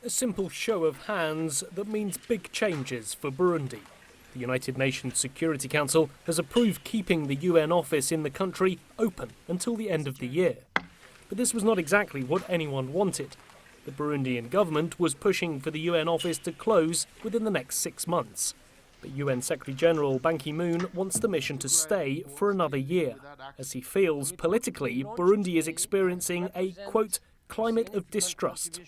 A simple show of hands that means big changes for Burundi. The United Nations Security Council has approved keeping the UN office in the country open until the end of the year. But this was not exactly what anyone wanted. The Burundian government was pushing for the UN office to close within the next 6 months. But UN Secretary-General Ban Ki-moon wants the mission to stay for another year, as he feels politically Burundi is experiencing a, quote, climate of distrust.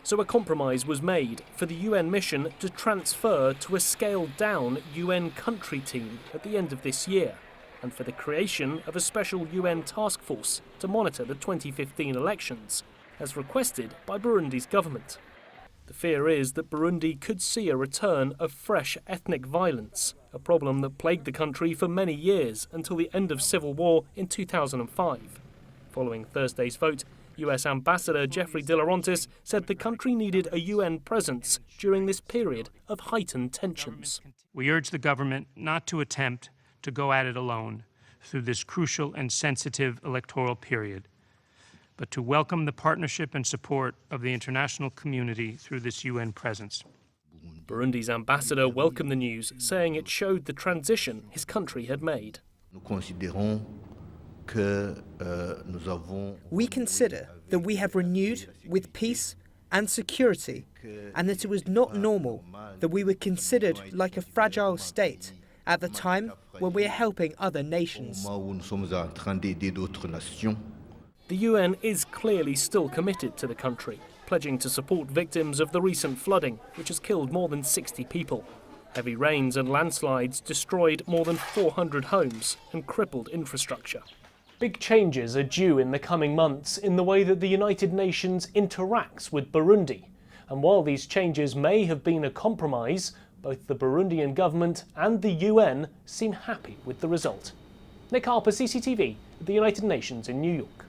So a compromise was made for the UN mission to transfer to a scaled-down UN country team at the end of this year, and for the creation of a special UN task force to monitor the 2015 elections, as requested by Burundi's government. The fear is that Burundi could see a return of fresh ethnic violence, a problem that plagued the country for many years until the end of civil war in 2005. Following Thursday's vote, US Ambassador Jeffrey De Laurentiis said the country needed a UN presence during this period of heightened tensions. We urge the government not to attempt to go at it alone through this crucial and sensitive electoral period, but to welcome the partnership and support of the international community through this UN presence. Burundi's ambassador welcomed the news, saying it showed the transition his country had made. We consider that we have renewed with peace and security, and that it was not normal that we were considered like a fragile state at the time when we are helping other nations. The UN is clearly still committed to the country, pledging to support victims of the recent flooding, which has killed more than 60 people. Heavy rains and landslides destroyed more than 400 homes and crippled infrastructure. Big changes are due in the coming months in the way that the United Nations interacts with Burundi. And while these changes may have been a compromise, both the Burundian government and the UN seem happy with the result. Nick Harper, CCTV, the United Nations in New York.